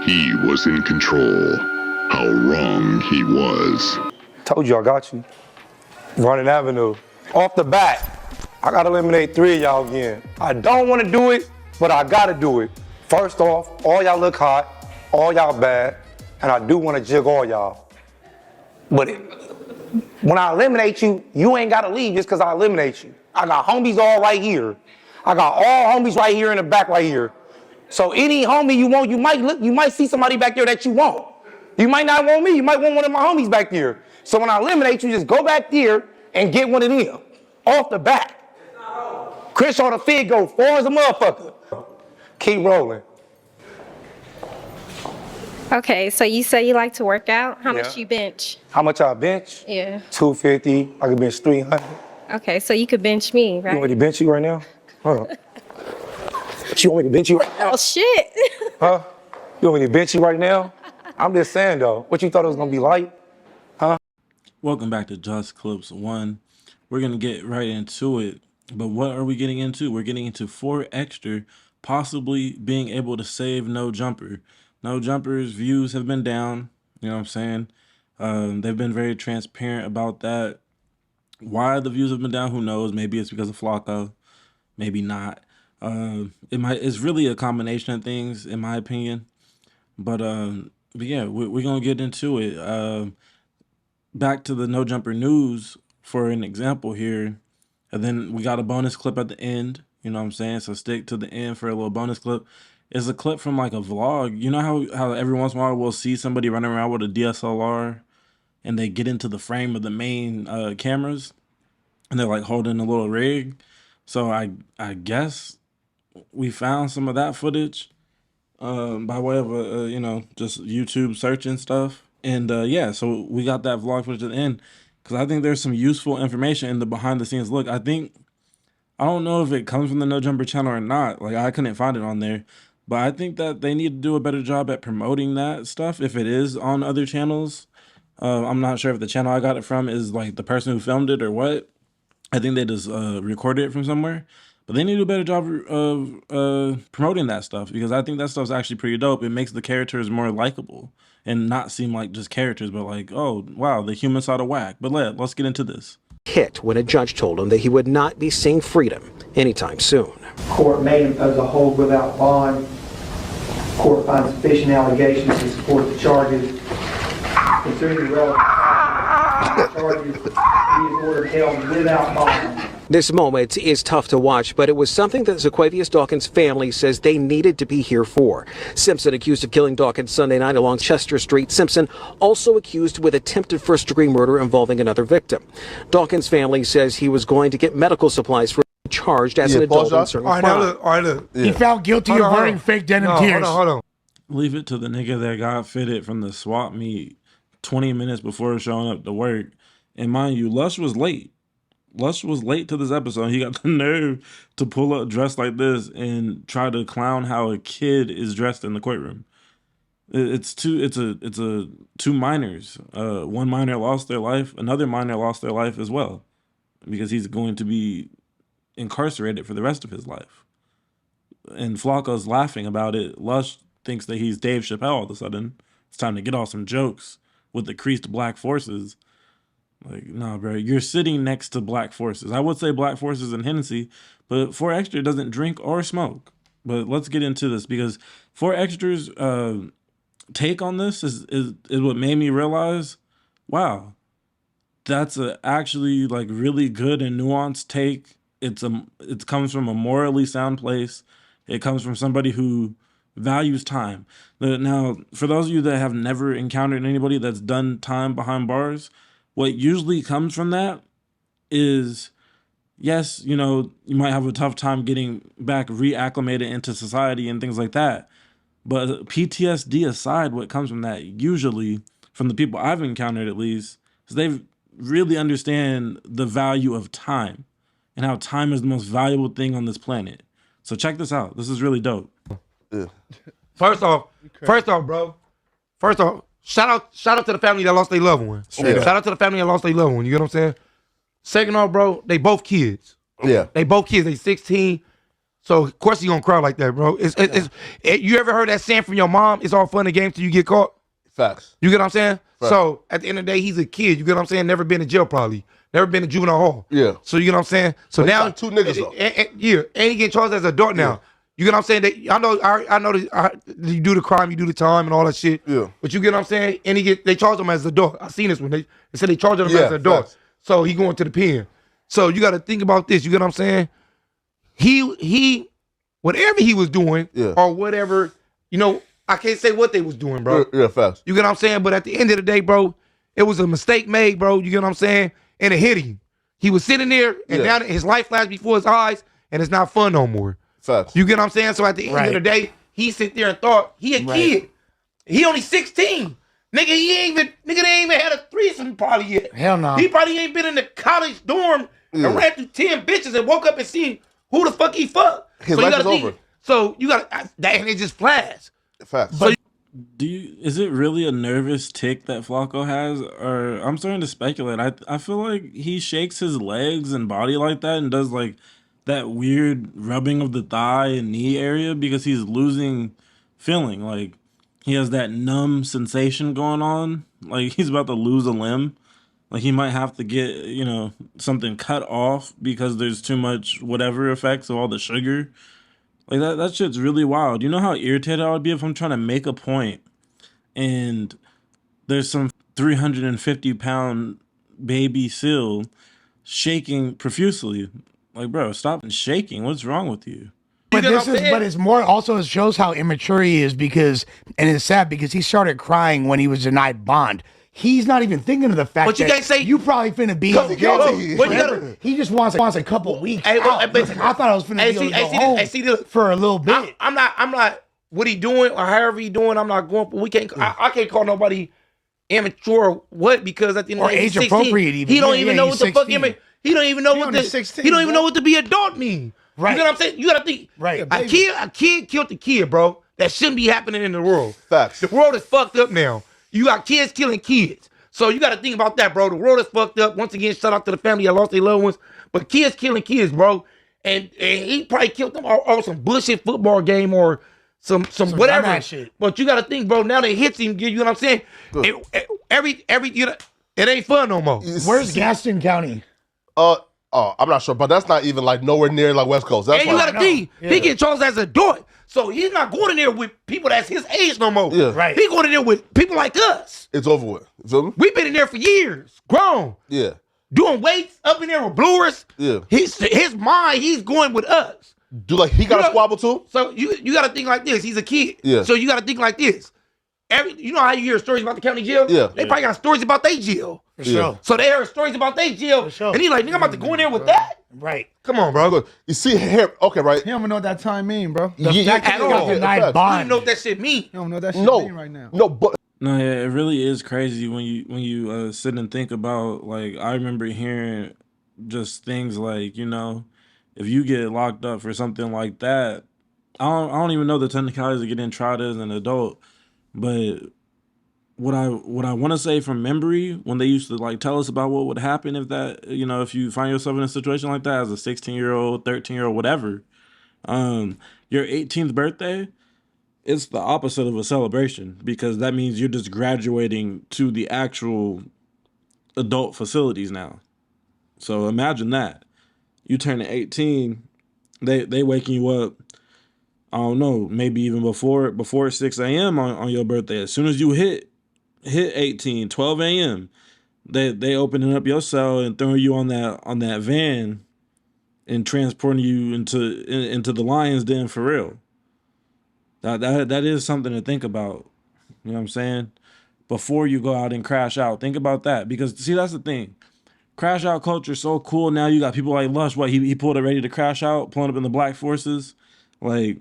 He was in control. How wrong he was. Told you I got you. Running Avenue. Off the bat, I gotta eliminate 3 of y'all again. I don't wanna do it, but I gotta do it. First off, all y'all look hot, all y'all bad, and I do wanna jig all y'all. But when I eliminate you, you ain't gotta leave just cause I eliminate you. I got homies all right here. I got all homies right here in the back right here. So any homie you want, you might see somebody back there that you want. You might not want me, you might want one of my homies back there. So when I eliminate you, just go back there and get one of them. Off the bat. Chris on the fig go far as a motherfucker. Keep rolling. Okay, so you say you like to work out. How much you bench? How much I bench? Yeah. 250. I can bench 300. Okay, so you could bench me, right? You want me to bench you right now? Hold on. You want me to bench you right now? Oh, shit. Huh? You want me to bench you right now? I'm just saying, though. What you thought it was going to be like? Huh? Welcome back to Just Clips 1. We're going to get right into it. But what are we getting into? We're getting into 4 extra possibly being able to save No Jumper. No Jumper's views have been down. You know what I'm saying? They've been very transparent about that. Why the views have been down, who knows? Maybe it's because of Flocko. Maybe not. It's really a combination of things, in my opinion. But yeah, we're gonna get into it. Back to the No Jumper news for an example here, and then we got a bonus clip at the end. You know what I'm saying? So stick to the end for a little bonus clip. It's a clip from like a vlog. You know how every once in a while we'll see somebody running around with a DSLR, and they get into the frame of the main cameras, and they're like holding a little rig. So I guess we found some of that footage by way of just YouTube search and stuff. And yeah, so we got that vlog footage at the end because I think there's some useful information in the behind the scenes look. I don't know if it comes from the No Jumper channel or not. Like, I couldn't find it on there, but I think that they need to do a better job at promoting that stuff if it is on other channels. I'm not sure if the channel I got it from is like the person who filmed it or what. I think they just recorded it from somewhere. But they need to do a better job of promoting that stuff because I think that stuff's actually pretty dope. It makes the characters more likable and not seem like just characters, but like, oh, wow, the human side of Wack. But let's get into this. Hit when a judge told him that he would not be seeing freedom anytime soon. Court may impose a hold without bond. Court finds sufficient allegations to support the charges. Considering the relevant charges, he is ordered held without bond. This moment is tough to watch, but it was something that Zaquavius Dawkins' family says they needed to be here for. Simpson accused of killing Dawkins Sunday night along Chester Street. Simpson also accused with attempted first-degree murder involving another victim. Dawkins' family says he was going to get medical supplies for charged as an adult in certain crime. All right, look. Yeah. He found guilty of wearing fake denim tears. Hold on. Leave it to the nigga that got fitted from the swap meet 20 minutes before showing up to work. And mind you, Lush was late. Lush was late to this episode. He got the nerve to pull up dressed like this and try to clown how a kid is dressed in the courtroom. It's two minors. One minor lost their life. Another minor lost their life as well because he's going to be incarcerated for the rest of his life. And Flocko's laughing about it. Lush thinks that he's Dave Chappelle all of a sudden. It's time to get off some jokes with the creased black forces. Like, nah, bro, you're sitting next to black forces. I would say black forces and Hennessy, but 4 Extra doesn't drink or smoke. But let's get into this because 4 Extra's take on this is what made me realize, wow, that's a actually like really good and nuanced take. It comes from a morally sound place. It comes from somebody who values time. Now, for those of you that have never encountered anybody that's done time behind bars, what usually comes from that is, yes, you know, you might have a tough time getting back reacclimated into society and things like that. But PTSD aside, what comes from that, usually from the people I've encountered at least, is they really understand the value of time and how time is the most valuable thing on this planet. So check this out. This is really dope. Yeah. First off, bro. Shout out to the family that lost their loved one. Shout out to the family that lost their loved one. You get what I'm saying? Second off, bro, they both kids. Yeah. They both kids. They 16. So of course he gonna cry like that, bro. You ever heard that saying from your mom? It's all fun and games till you get caught. Facts. You get what I'm saying? Facts. So at the end of the day, he's a kid. You get what I'm saying? Never been in jail probably. Never been in juvenile hall. Yeah. So you get what I'm saying? So But he now got 2 niggas though. and he getting charged as an adult now. Yeah. You get what I'm saying? I know that you do the crime, you do the time and all that shit. Yeah. But you get what I'm saying? And they charge him as an adult. I seen this one. They said they charged him Yeah, as an adult. facts. So he going to the pen. So you got to think about this. You get what I'm saying? He whatever he was doing Yeah. or whatever, I can't say what they was doing, bro. Yeah, facts. You get what I'm saying? But at the end of the day, bro, it was a mistake made, bro. You get what I'm saying? And it hit him. He was sitting there, and Yeah. now his life flashed before his eyes, and it's not fun no more. Facts. You get what I'm saying? So at the end of the day, he sit there and thought he a kid. He only 16. Nigga, they ain't even had a threesome probably yet. Hell no. He probably ain't been in the college dorm and ran through 10 bitches and woke up and seen who the fuck he fucked. His so life you gotta is think, over. So you got that, and it just flashed. Facts. Is it really a nervous tick that Flacco has? Or I'm starting to speculate. I feel like he shakes his legs and body like that and does like that weird rubbing of the thigh and knee area because he's losing feeling. Like he has that numb sensation going on. Like he's about to lose a limb. Like he might have to get, something cut off because there's too much whatever effects of all the sugar. Like that shit's really wild. You know how irritated I would be if I'm trying to make a point and there's some 350-pound baby seal shaking profusely. Like, bro, stop shaking. What's wrong with you? But it's more also it shows how immature he is and it's sad because he started crying when he was denied bond. He's not even thinking of the fact But you that can't say- you probably finna be in jail guilty. But you forever. He just wants a couple weeks. Hey, well, out. but- He's like, I thought I was finna be able to go home for a little bit. I'm not what he doing or however he doing. I'm not going for. I can't call nobody immature or what because at the end of Or the day, age he's 16. appropriate even. He don't Yeah, even yeah, know he's what the fuck 16. he don't even know what only the 16, he don't even bro. know what to be adult mean. Right. You know what I'm saying? You gotta think. Right. A kid killed the kid, bro. That shouldn't be happening in the world. Facts. The world is fucked up now. You got kids killing kids. So you got to think about that, bro. The world is fucked up. Once again, shout out to the family that lost their loved ones. But kids killing kids, bro. And he probably killed them on some bullshit football game or some whatever. dumbass shit. But you got to think, bro. Now that it hits him, you know what I'm saying? It ain't fun no more. Where's Gaston County? I'm not sure, but that's not even like nowhere near like West Coast. That's And you why- got to think, he getting charged as an adult. So he's not going in there with people that's his age no more. Yeah. Right. He going in there with people like us. it's over with. You feel me? We've been in there for years, grown, Yeah. doing weights up in there with blowers. Yeah. His mind, he's going with us. Do like he got You a know- squabble too? So you got to think like this. He's a kid. Yeah. So you got to think like this. You know how you hear stories about the county jail? Yeah. They probably got stories about their jail. For Yeah. sure. So they heard stories about their jail. sure. And he's like, nigga, I'm about to go in there with that. Right. Come on, bro. Look, you see here, okay, right? He don't even know what that time mean, bro. The fact that at he got all. denied Facts. I don't bond. even know what that shit mean. He don't know what that shit No, mean right now. no, but No, yeah, it really is crazy when you sit and think about, like, I remember hearing just things like, if you get locked up for something like that, I don't even know the technicalities of getting tried as an adult, but what I want to say from memory, when they used to like tell us about what would happen if that, if you find yourself in a situation like that as a 16-year-old, 13-year-old, whatever, your 18th birthday, it's the opposite of a celebration because that means you're just graduating to the actual adult facilities now. So imagine that. You turn 18, they waking you up, I don't know, maybe even before 6 a.m. on your birthday. As soon as you hit 18, 12 a.m., they opening up your cell and throwing you on that van and transporting you into the lion's den for real. That is something to think about. You know what I'm saying? Before you go out and crash out, think about that. Because see, that's the thing. Crash out culture is so cool now. You got people like Lush. What he pulled it ready to crash out, pulling up in the Black Forces. Like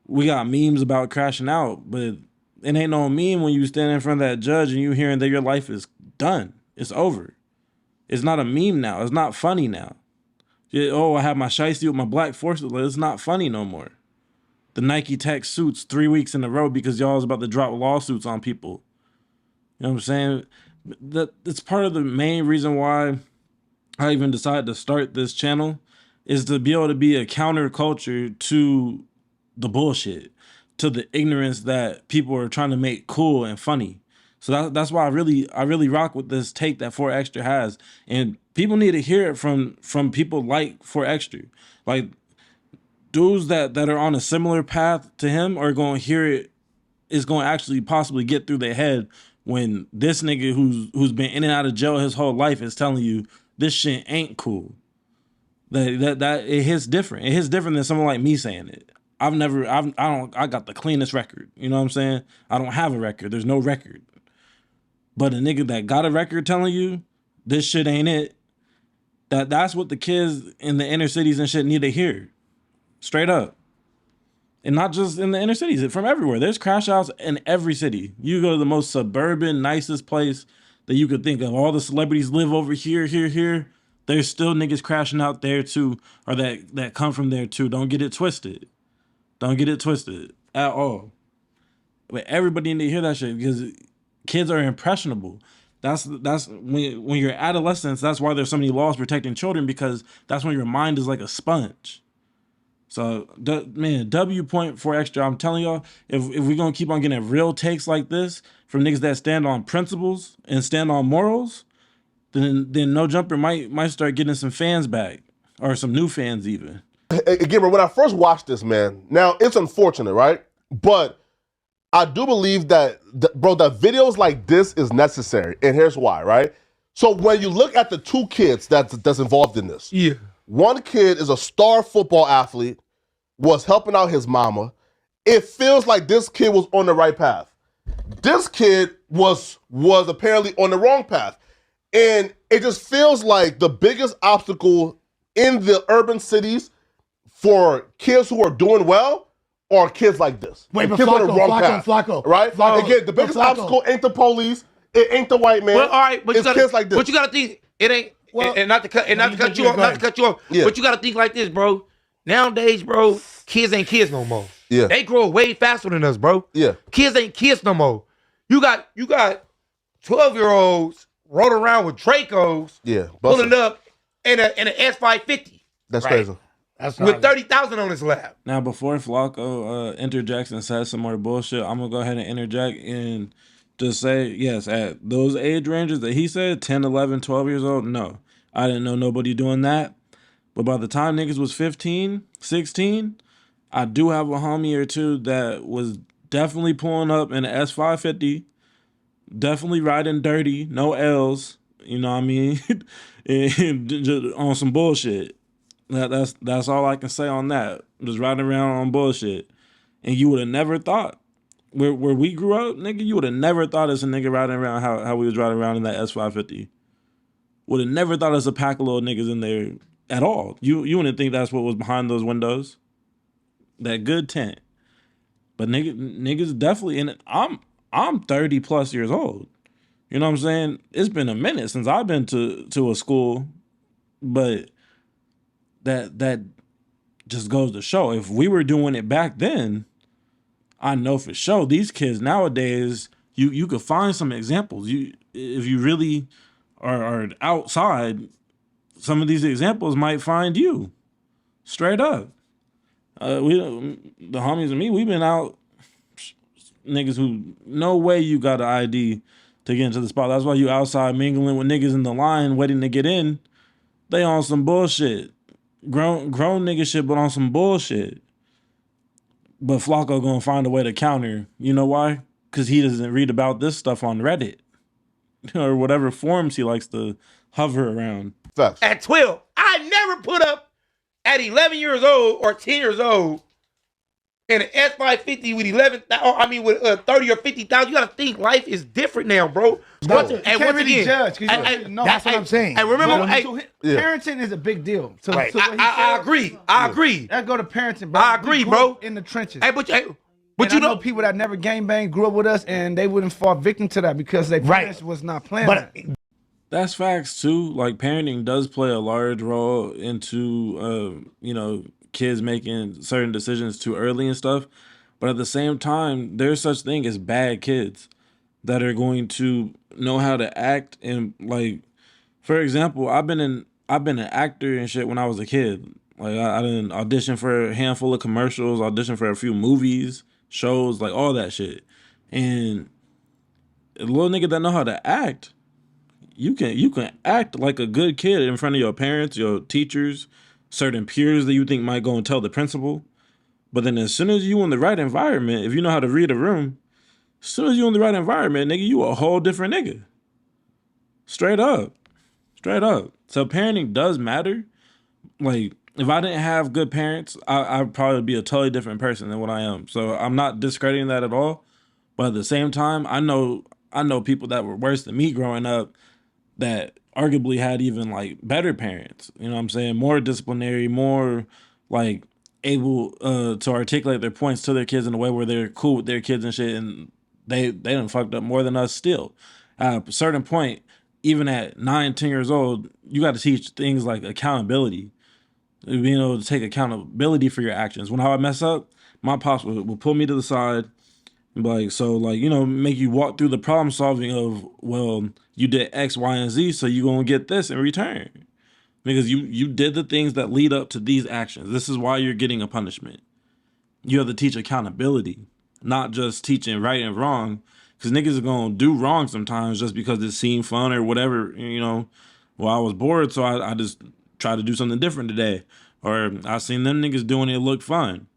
we got memes about crashing out, but it ain't no meme when you stand in front of that judge and you hearing that your life is done. It's over. It's not a meme now. It's not funny now. I have my shiesty with my Black Forces. It's not funny no more. The Nike Tech suits 3 weeks in a row because y'all was about to drop lawsuits on people. You know what I'm saying? That's part of the main reason why I even decided to start this channel, is to be able to be a counterculture to the bullshit, to the ignorance that people are trying to make cool and funny. So that's why I really rock with this take that 4 Extra has, and people need to hear it from people like 4 Extra, like dudes that are on a similar path to him are going to hear it. Is going to actually possibly get through their head when this nigga who's been in and out of jail his whole life is telling you this shit ain't cool. That it hits different. It hits different than someone like me saying it. I got the cleanest record. You know what I'm saying? I don't have a record. There's no record. But a nigga that got a record telling you this shit ain't it, that's what the kids in the inner cities and shit need to hear. Straight up. And not just in the inner cities, from everywhere. There's crash outs in every city. You go to the most suburban, nicest place that you could think of. All the celebrities live over here, here. There's still niggas crashing out there too, or that come from there too. Don't get it twisted. Don't get it twisted at all. But everybody need to hear that shit because kids are impressionable. That's when you're adolescents. That's why there's so many laws protecting children, because that's when your mind is like a sponge. So man, W point 4 Extra. I'm telling y'all, if we're gonna keep on getting real takes like this from niggas that stand on principles and stand on morals, then No Jumper might start getting some fans back, or some new fans even. Again, when I first watched this, man, now it's unfortunate, right? But I do believe that, bro, that videos like this is necessary, and here's why, right? So when you look at the 2 kids that's involved in this, Yeah. one kid is a star football athlete, was helping out his mama. It feels like this kid was on the right path. This kid was apparently on the wrong path. And it just feels like the biggest obstacle in the urban cities for kids who are doing well are kids like this. Wait, but kids on the wrong path, Flacco. right? Again, the biggest obstacle ain't the police, it ain't the white man. Well, all right, but it's kids like this. But you gotta think it ain't. Well, and not to cut you off. Yeah. But you gotta think like this, bro. Nowadays, bro, kids ain't kids no more. Yeah. They grow way faster than us, bro. Yeah. Kids ain't kids no more. You got 12-year-olds rolling around with Dracos, Yeah, pulling up in an S550. That's right? crazy. That's With 30,000 on his lap. Now, before Flacco interjects and says some more bullshit, I'm gonna go ahead and interject and just say, yes, at those age ranges that he said, 10, 11, 12 years old, no. I didn't know nobody doing that. But by the time niggas was 15, 16, I do have a homie or two that was definitely pulling up in an S550, definitely riding dirty, no L's, you know what I mean? And just on some bullshit. That's all I can say on that. Just riding around on bullshit. And you would have never thought, where we grew up, nigga, you would have never thought as a nigga riding around how we was riding around in that S550. Would have never thought as a pack of little niggas in there at all. You wouldn't think that's what was behind those windows. That good tent. But niggas definitely, and I'm 30 plus years old. You know what I'm saying? It's been a minute since I've been to a school, but that just goes to show, if we were doing it back then, I know for sure these kids nowadays, you could find some examples. If you really are outside, some of these examples might find you. Straight up. The homies and me, we've been out, niggas who, no way you got an ID to get into the spot. That's why you outside mingling with niggas in the line waiting to get in. They on some bullshit. Grown nigga shit, but on some bullshit. But Flacco gonna find a way to counter. You know why? Because he doesn't read about this stuff on Reddit. Or whatever forums he likes to hover around. Facts. At 12, I never put up at 11 years old or 10 years old in an S550 with 30 or 50,000. You got to think life is different now, bro. You can't really judge. That's what I'm saying. And remember, parenting is a big deal. So, right. so what he I said- agree. I agree. Let's go to parenting, bro. I agree, We grew bro. up in the trenches. But And you I know, people that never gangbang grew up with us, and they wouldn't fall victim to that because their parents was not playing. But That's facts too. Like, parenting does play a large role into kids making certain decisions too early and stuff. But at the same time, there's such thing as bad kids that are going to know how to act. And, like, for example, I've been an actor and shit when I was a kid. Like I didn't audition for a handful of commercials, audition for a few movies, shows, like all that shit. And a little nigga that know how to act, you can act like a good kid in front of your parents, your teachers, certain peers that you think might go and tell the principal. But then as soon as you in the right environment, if you know how to read a room, as soon as you in the right environment, nigga, you a whole different nigga. Straight up. Straight up. So parenting does matter. Like, if I didn't have good parents, I'd probably be a totally different person than what I am. So I'm not discrediting that at all. But at the same time, I know people that were worse than me growing up that arguably had even like better parents. You know what I'm saying? More disciplinary, more like able to articulate their points to their kids in a way where they're cool with their kids and shit. And they done fucked up more than us still. At a certain point, even at 9, 10 years old, you got to teach things like accountability. Being able to take accountability for your actions. When I mess up, my pops will pull me to the side and be like, so like, you know, make you walk through the problem solving of, well, you did X, Y, and Z, so you're gonna get this in return. Because you did the things that lead up to these actions. This is why you're getting a punishment. You have to teach accountability, not just teaching right and wrong. Because niggas are gonna do wrong sometimes just because it seemed fun or whatever, you know. Well, I was bored, so I just try to do something different today. Or I seen them niggas doing it look fun.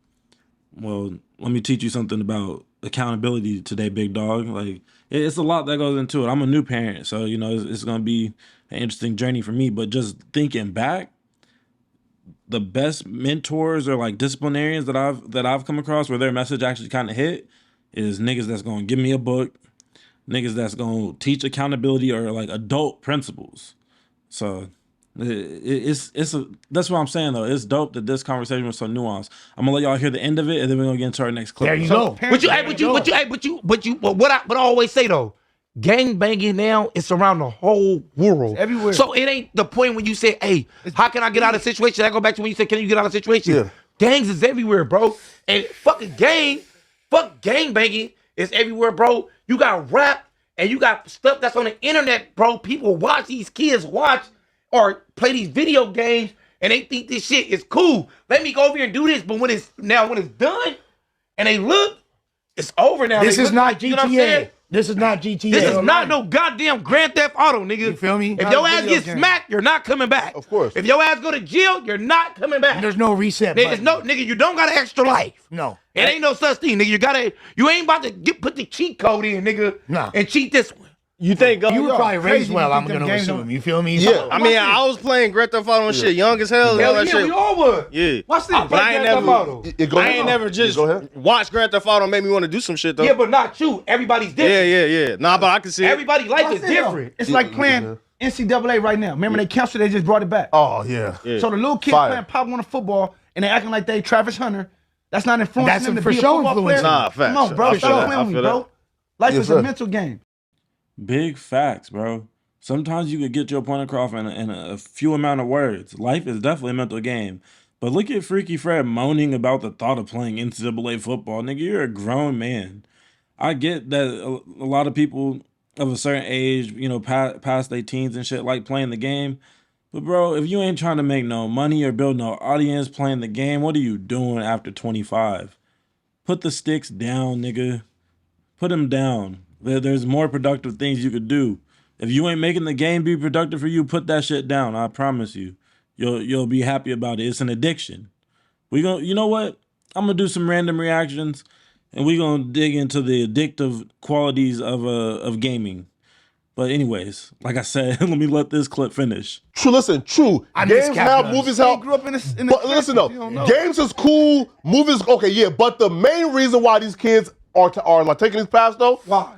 Well, let me teach you something about accountability today, big dog. Like, it's a lot that goes into it. I'm a new parent, so, you know, it's going to be an interesting journey for me. But just thinking back, the best mentors or like disciplinarians that I've come across where their message actually kind of hit is niggas that's going to give me a book, niggas that's going to teach accountability or like adult principles. So that's what I'm saying though. It's dope that this conversation was so nuanced. I'm gonna let y'all hear the end of it, and then we're gonna get into our next clip. There you go. What I always say though, gang banging now is around the whole world, It's everywhere. So it ain't the point when you say, "Hey, how can I get out of a situation?" I go back to when you said, "Can you get out of a situation?" Yeah. Gangs is everywhere, bro, and fuck gang banging is everywhere, bro. You got rap and you got stuff that's on the internet, bro. People watch these kids watch or play these video games and they think this shit is cool. Let me go over here and do this, but when it's done and they look, it's over now. This is not GTA. You know what I'm saying? This is not GTA. This is not no goddamn Grand Theft Auto, nigga. You feel me? If your ass gets smacked, you're not coming back. Of course. If your ass go to jail, you're not coming back. There's no reset There's button. no nigga. You don't got an extra life. No. It ain't no such thing, nigga. You ain't about to put the cheat code in, nigga. Nah. And cheat this one. You think You were probably raised crazy well, to I'm think them gonna games assume. You feel me? Yeah. So, I mean, I was playing Grand Theft Auto and shit, young as hell. and all Hell that yeah, shit. we all would. Yeah. Watch this. But I ain't never, I ain't never just Go ahead. watched Grand Theft Auto and made me want to do some shit though. Yeah, but not you. Everybody's different. Yeah. Nah, but I can see it. Everybody's life Watch is this, though. different. It's like playing NCAA right now. Remember they canceled, they just brought it back. Oh yeah. So the little kids Fire. playing Pop Warner football and they acting like they Travis Hunter. That's not influencing That's them to for be a sure football player. influencing. Nah, facts. Come on, bro. I feel Stop that. playing I with me, feel bro. that. Life Yes, is sir. a mental game. Big facts, bro. Sometimes you could get your point across in a few amount of words. Life is definitely a mental game. But look at Freaky Fred moaning about the thought of playing NCAA football. Nigga, you're a grown man. I get that a lot of people of a certain age, you know, past their teens and shit, like playing the game. But bro, if you ain't trying to make no money or build no audience playing the game, what are you doing after 25? Put the sticks down, nigga. Put them down. There's more productive things you could do. If you ain't making the game be productive for you, put that shit down. I promise you. You'll be happy about it. It's an addiction. You know what? I'm gonna do some random reactions and we're gonna dig into the addictive qualities of gaming. But anyways, like I said, let me let this clip finish. True. Listen. True. Games help. Movies help. He grew up in the But listen though, you don't know. games is cool. Movies okay. Yeah. But the main reason why these kids are like taking these paths though, Why?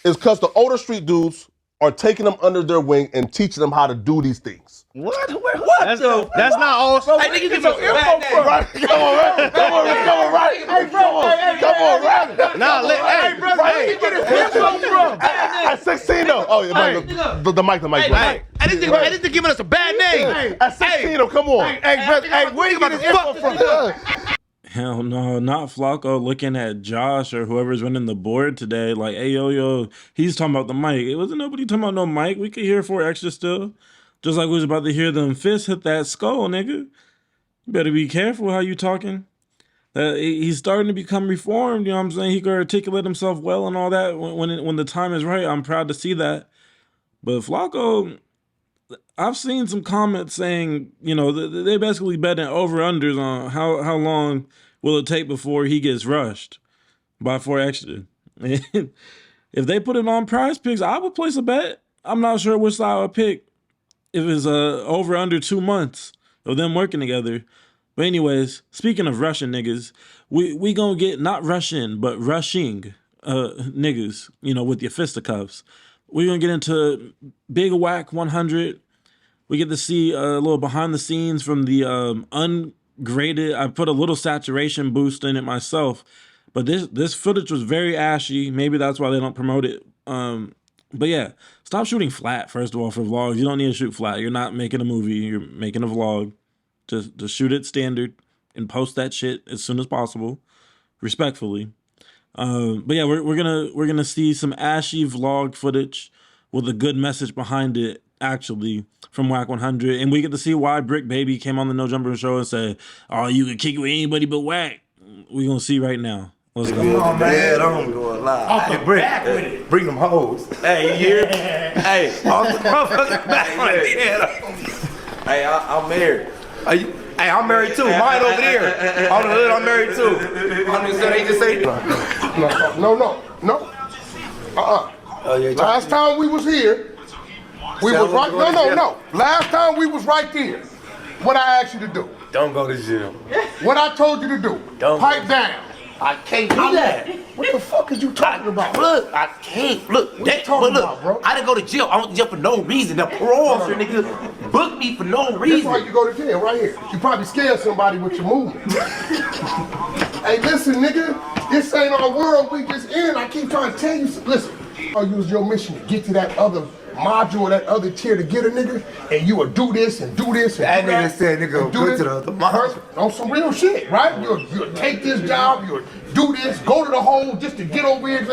is because the older street dudes are taking them under their wing and teaching them how to do these things. What? That's not all. Hey, nigga, give us a bad name. Right? Come on, right? Come on, right? Hey, bro. Come on, right? Nah, hey, Bro, where you get his info from? At 16 though. Oh, yeah, the mic. Hey, this nigga giving us a bad name. At 16 though, come on. Hey, brother, where you get his info from? Hell no, not Flacco looking at Josh or whoever's running the board today. Like, hey, yo, he's talking about the mic. It wasn't nobody talking about no mic. We could hear 4 extra still. Just like we was about to hear them fists hit that skull, nigga. You better be careful how you talking. He's starting to become reformed. You know what I'm saying? He can articulate himself well and all that when the time is right. I'm proud to see that. But Flacco, I've seen some comments saying, you know, they basically betting over-unders on how long will it take before he gets rushed by 4 extra. If they put it on Prize Picks, I would place a bet. I'm not sure which side I would pick if it's over under 2 months of them working together. But anyways, speaking of Russian niggas, we gonna get not Russian, but rushing niggas, you know, with your fisticuffs. We're gonna get into Big Wack 100. We get to see a little behind the scenes from the ungraded. I put a little saturation boost in it myself. But this footage was very ashy. Maybe that's why they don't promote it. But yeah, stop shooting flat, first of all, for vlogs. You don't need to shoot flat. You're not making a movie. You're making a vlog. Just shoot it standard and post that shit as soon as possible, respectfully. But yeah, we're gonna see some ashy vlog footage with a good message behind it, actually, from Wack 100. And we get to see why Brick Baby came on the No Jumper show and said, "Oh, you can kick it with anybody but Wack." We're gonna see right now. Let's go. Oh, man, I'm going live. Hey, Brick, bring them hoes. Hey, you hear? Hey, off the motherfucking back. Hey, I'm married. Hey, I'm married too. Mine over there. On the hood, I'm married too. I'm just saying, they just say. No. Last time we was here, we was right. No. Last time we was right there. What I asked you to do. Don't go to jail. What I told you to do. Don't pipe down. I can't do that. What the fuck is you talking about? Look, I can't. Look, what you talking about, bro? I didn't go to jail. I went to jail for no reason. The parole officer, nigga, booked me for no reason. That's why you go to jail, right here. You probably scared somebody with your movement. Hey, listen, nigga. This ain't our world. We just in. I keep trying to tell you. Listen, I'll use your mission to get to that other module, that other tier to get a nigga, and you will do this and do this and that do nigga said nigga go to the other module. On some real shit, right? You'll take this job, you'll do this, go to the hole just to get over here.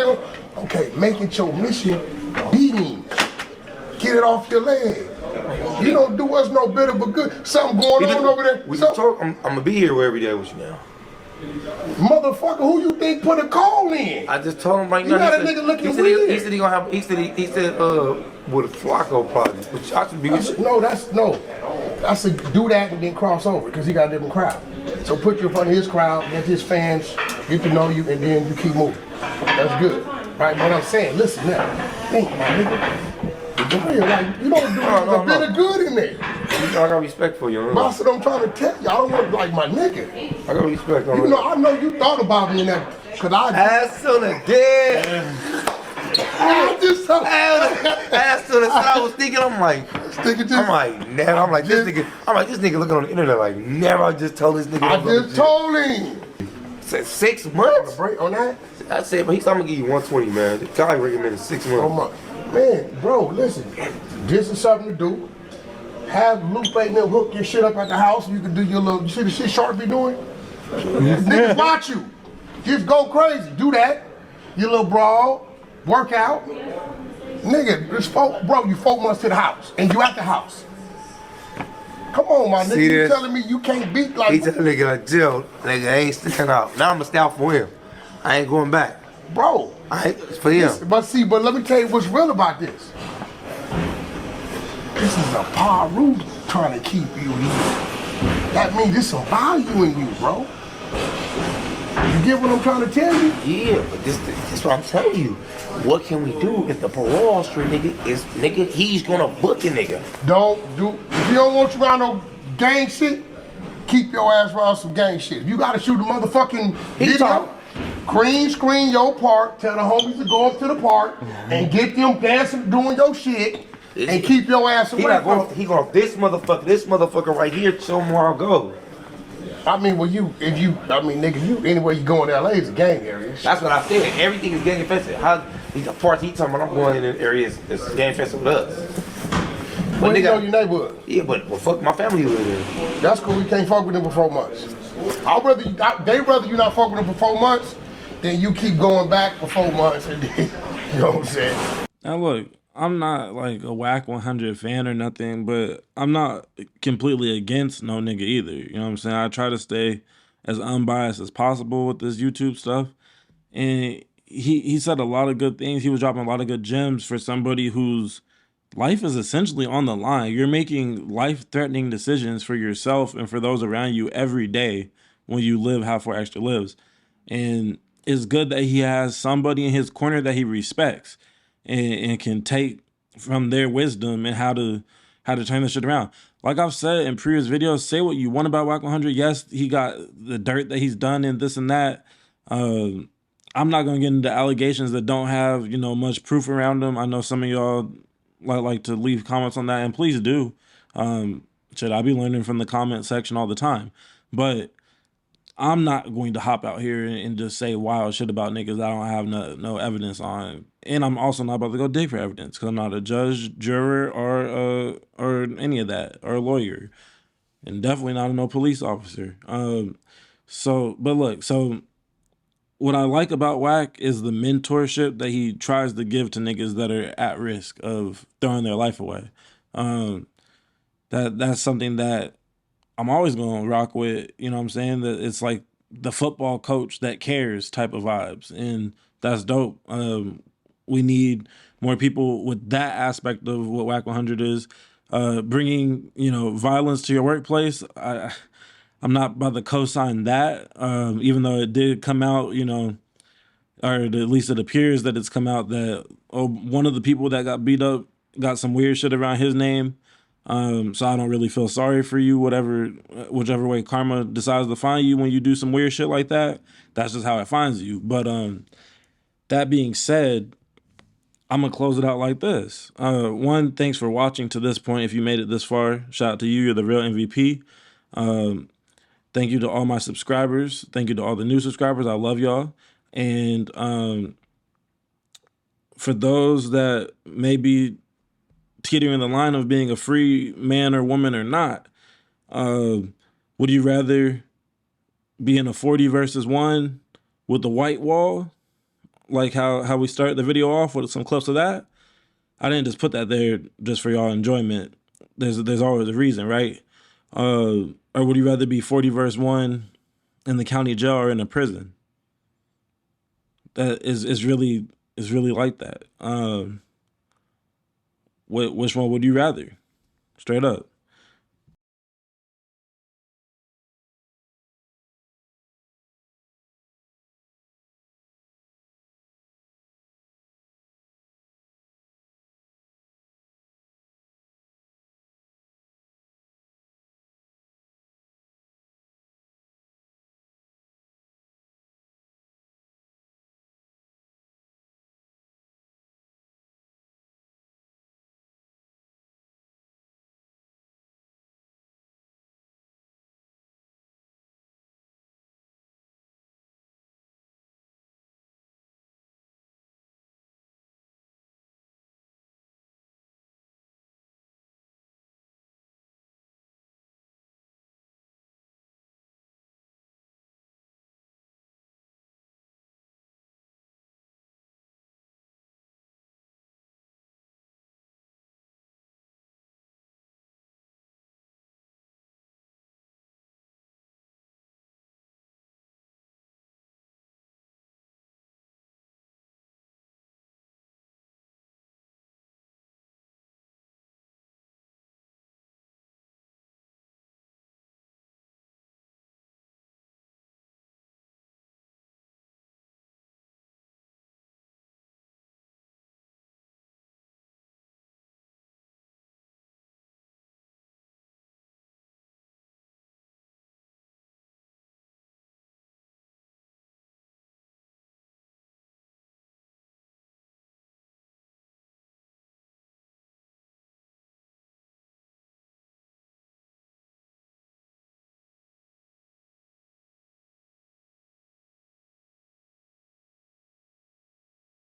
Okay, make it your mission, beating. Get it off your leg. You don't do us no better but good. Something going on over there. We talk, I'm gonna be here every day with you now. Motherfucker, who you think put a call in? I just told him right now. You got a nigga looking weird. He said he gonna have. He said with a Flacco project, which I should be. No. That's a do that and then cross over because he got a different crowd. So put you in front of his crowd, get his fans, get to know you, and then you keep moving. That's good, right? What I'm saying, listen now, think, my nigga. Like, you don't do a bit of good in there. I got respect for you. But that's what I'm trying to tell you. I don't want to like my nigga. I got respect on you. Know, I know you thought about me in that, cause I. Ass on the dead. As soon as I was thinking, I'm like, never. I'm like, this nigga looking on the internet like, never. I just told this nigga. I just told him. Said 6 months. Break on that. I said, but I'm gonna give you 120, man. The guy recommended 6 months. Man, bro, listen. This is something to do. Have Lupe and them hook your shit up at the house. You can do your little. You see the shit Sharp be doing? Niggas watch you. Just go crazy. Do that. Your little brawl. Work out. Nigga, bro, you 4 months to the house. And you at the house. Come on, my nigga. You telling me you can't beat like. He tell the nigga like, Jill, nigga, I ain't sticking out. Now I'm going to stay out for him. I ain't going back. Bro. It's for him. But let me tell you what's real about this. This is a Paru trying to keep you here. That means there's some value in you, bro. You get what I'm trying to tell you? Yeah, but this what I'm telling you. What can we do if the parole officer nigga he's gonna book a nigga? If you don't want you around no gang shit, keep your ass around some gang shit. If you gotta shoot a motherfucking video, green screen your part, tell the homies to go up to the park and get them dancing, doing your shit, and keep your ass away from them. He going this motherfucker right here, show him where I'll go. I mean, nigga, anywhere you go in LA is a gang area. That's what I said. Everything is gang infested. The parts he talking about, I'm going in areas that's gang infested with us. But nigga, know your neighborhood. Yeah, but fuck my family live there. That's cool. We can't fuck with them for 4 months. They rather you not fuck with them for 4 months than you keep going back for 4 months and then, you know what I'm saying? Now look, I'm not like a Wack 100 fan or nothing, but I'm not completely against no nigga either. You know what I'm saying? I try to stay as unbiased as possible with this YouTube stuff. And he said a lot of good things. He was dropping a lot of good gems for somebody whose life is essentially on the line. You're making life-threatening decisions for yourself and for those around you every day when you live how 4Extra lives. And it's good that he has somebody in his corner that he respects and can take from their wisdom and how to turn this shit around. Like I've said in previous videos, say what you want about Wack 100. Yes, he got the dirt that he's done and this and that. I'm not gonna get into allegations that don't have, you know, much proof around them. I know some of y'all like to leave comments on that, and please do. Shit, I be learning from the comment section all the time. But I'm not going to hop out here and just say wild shit about niggas I don't have no evidence on. And I'm also not about to go dig for evidence because I'm not a judge, juror, or any of that, or a lawyer. And definitely not no police officer. But look, so what I like about Wack is the mentorship that he tries to give to niggas that are at risk of throwing their life away. That's something that I'm always gonna rock with. You know what I'm saying? That it's like the football coach that cares type of vibes, and that's dope. We need more people with that aspect of what Wack 100 is. Bringing, you know, violence to your workplace. I'm not about to co-sign that, even though it did come out, you know, or at least it appears that it's come out that one of the people that got beat up got some weird shit around his name. So I don't really feel sorry for you, whichever way karma decides to find you when you do some weird shit like that. That's just how it finds you. But that being said, I'm gonna close it out like this. One, thanks for watching to this point. If you made it this far, shout out to you. You're the real MVP. Thank you to all my subscribers. Thank you to all the new subscribers. I love y'all. And for those that may be teetering the line of being a free man or woman or not, would you rather be in a 40 versus 1 with the white wall, like how we start the video off with some clips of that? I didn't just put that there just for y'all enjoyment. There's always a reason, right? Or would you rather be 40 versus 1 in the county jail or in a prison? That is really like that. Which one would you rather? Straight up.